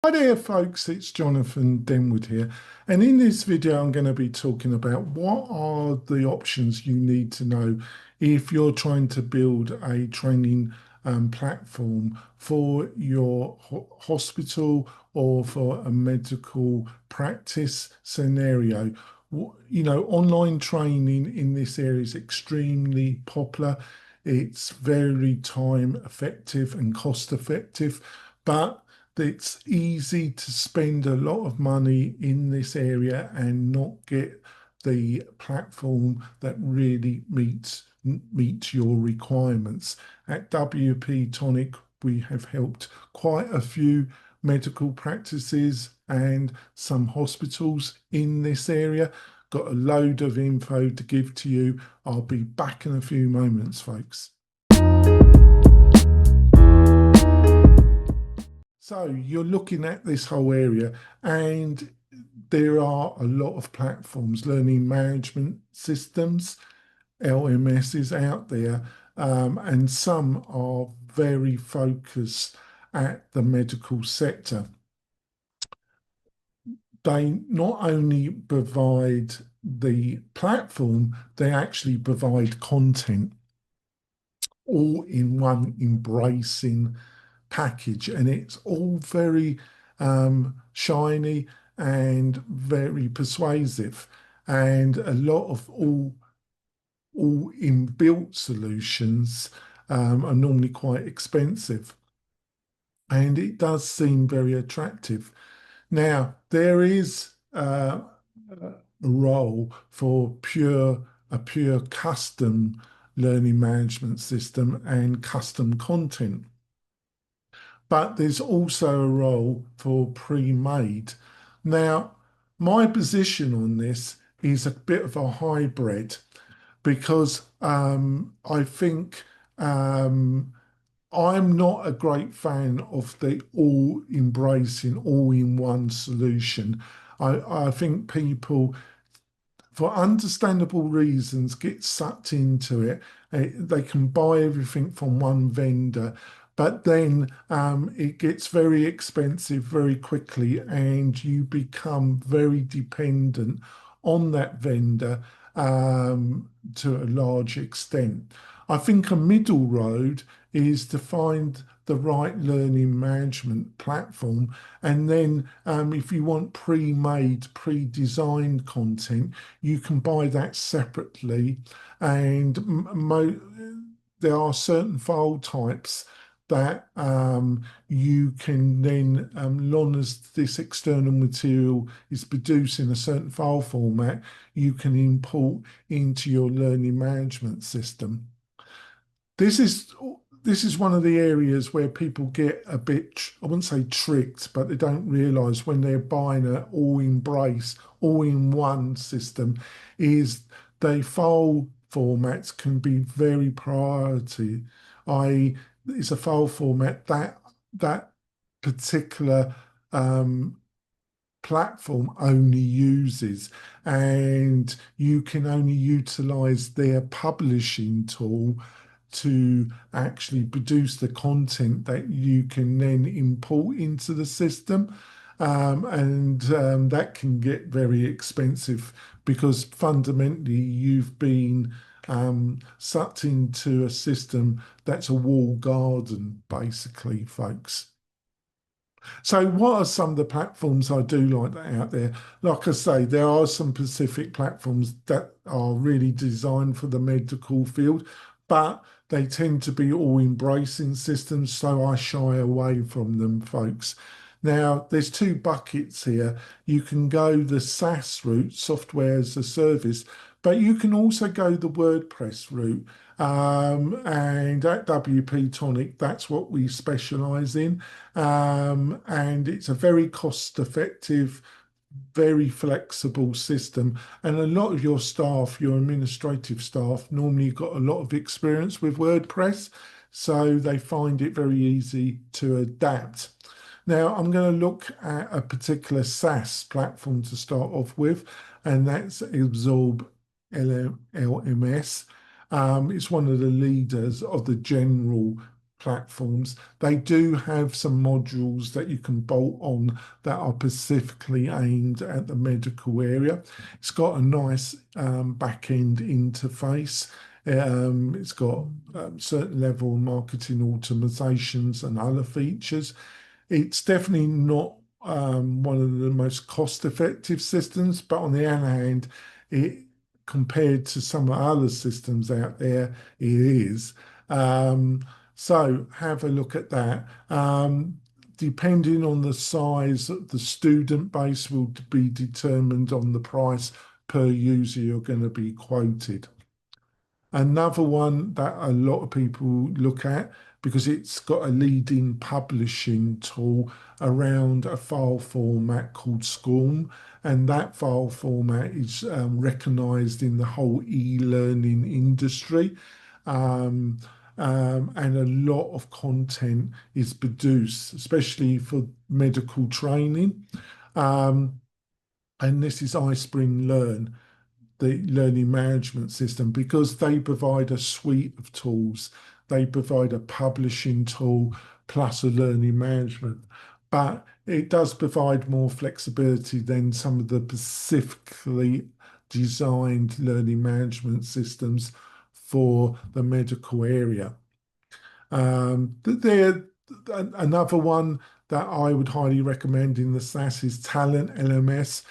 Hi there folks, it's Jonathan Denwood here, and in this video I'm going to be talking about what are the options you need to know if you're trying to build a training platform for your hospital or for a medical practice scenario. Online training in this area is extremely popular. It's very time effective and cost effective, but it's easy to spend a lot of money in this area and not get the platform that really meets your requirements. At WP-Tonic, we have helped quite a few medical practices and some hospitals in this area. Got a load of info to give to you. I'll be back in a few moments, folks. So you're looking at this whole area, and there are a lot of platforms, learning management systems, LMSs out there, and some are very focused at the medical sector. They not only provide the platform, they actually provide content all in one embracing package, and it's all very shiny and very persuasive, and a lot of all inbuilt solutions are normally quite expensive, and it does seem very attractive. Now there is a role for a pure custom learning management system and custom content. But there's also a role for pre-made. Now, my position on this is a bit of a hybrid because I think I'm not a great fan of the all embracing, all in one solution. I think people, for understandable reasons, get sucked into it. They can buy everything from one vendor, but then it gets very expensive very quickly, and you become very dependent on that vendor to a large extent. I think a middle road is to find the right learning management platform. And then if you want pre-made, pre-designed content, you can buy that separately. And there are certain file types that you can then, long as this external material is produced in a certain file format, you can import into your learning management system. This is this is one of the areas where people get a bit, I wouldn't say tricked, but they don't realise when they're buying an all-embrace, all-in-one system, is they file formats can be very priority, i.e. it's a file format that particular platform only uses, and you can only utilize their publishing tool to actually produce the content that you can then import into the system. And that can get very expensive because fundamentally you've been sucked into a system that's a walled garden, basically, folks. So, what are some of the platforms I do like that out there? Like I say, there are some specific platforms that are really designed for the medical field, but they tend to be all embracing systems, so I shy away from them, folks. Now, there's two buckets here. You can go the SaaS route, software as a service, but you can also go the WordPress route. And at WP Tonic, that's what we specialize in. And it's a very cost effective, very flexible system. And a lot of your staff, your administrative staff, normally got a lot of experience with WordPress, so they find it very easy to adapt. Now, I'm going to look at a particular SaaS platform to start off with, and that's Absorb LMS. It's one of the leaders of the general platforms. They do have some modules that you can bolt on that are specifically aimed at the medical area. It's got a nice back-end interface. It's got certain level of marketing automatizations and other features. It's definitely not one of the most cost-effective systems, but on the other hand, it compared to some other systems out there, it is. Um, so have a look at that. Depending on the size, the student base will be determined on the price per user you're going to be quoted. Another one that a lot of people look at because it's got a leading publishing tool around a file format called SCORM, and that file format is recognized in the whole e-learning industry. Um, and a lot of content is produced, especially for medical training. Um, and this is iSpring Learn, the learning management system, because they provide a suite of tools. They provide a publishing tool plus a learning management, but it does provide more flexibility than some of the specifically designed learning management systems for the medical area. There, another one that I would highly recommend in the SaaS is Talent LMS.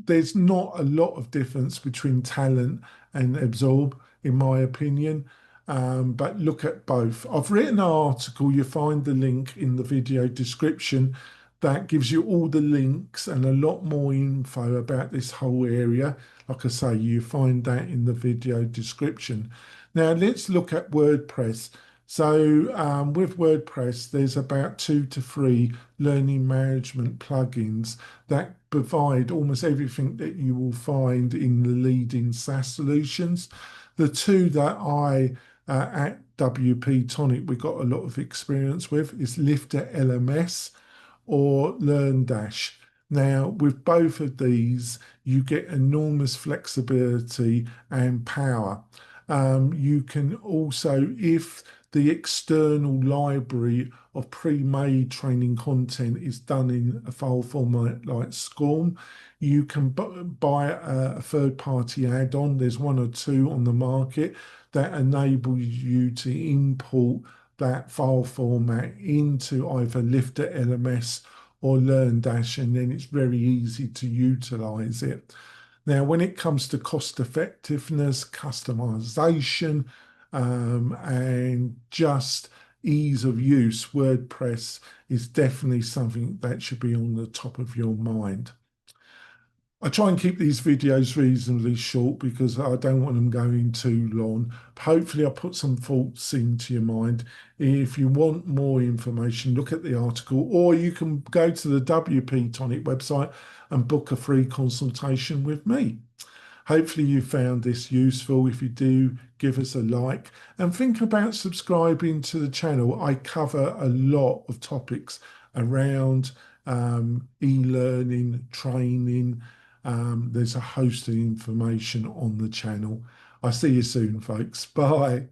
There's not a lot of difference between Talent and Absorb, in my opinion, but look at both. I've written an article, you find the link in the video description that gives you all the links and a lot more info about this whole area. Like I say, you find that in the video description. Now let's look at WordPress. So with WordPress, there's about 2 to 3 learning management plugins that provide almost everything that you will find in the leading SaaS solutions. The two that I at WP-Tonic we got a lot of experience with is Lifter LMS or LearnDash. Now, with both of these, you get enormous flexibility and power. You can also, if the external library of pre-made training content is done in a file format like SCORM, you can buy a third-party add-on. There's 1 or 2 on the market that enable you to import that file format into either Lifter LMS or LearnDash, and then it's very easy to utilize it. Now, when it comes to cost effectiveness, customization, and just ease of use, WordPress is definitely something that should be on the top of your mind. I try and keep these videos reasonably short because I don't want them going too long. Hopefully, I put some thoughts into your mind. If you want more information, look at the article, or you can go to the WP-Tonic website and book a free consultation with me. Hopefully you found this useful. If you do, give us a like and think about subscribing to the channel. I cover a lot of topics around e-learning, training. There's a host of information on the channel. I'll see you soon, folks. Bye.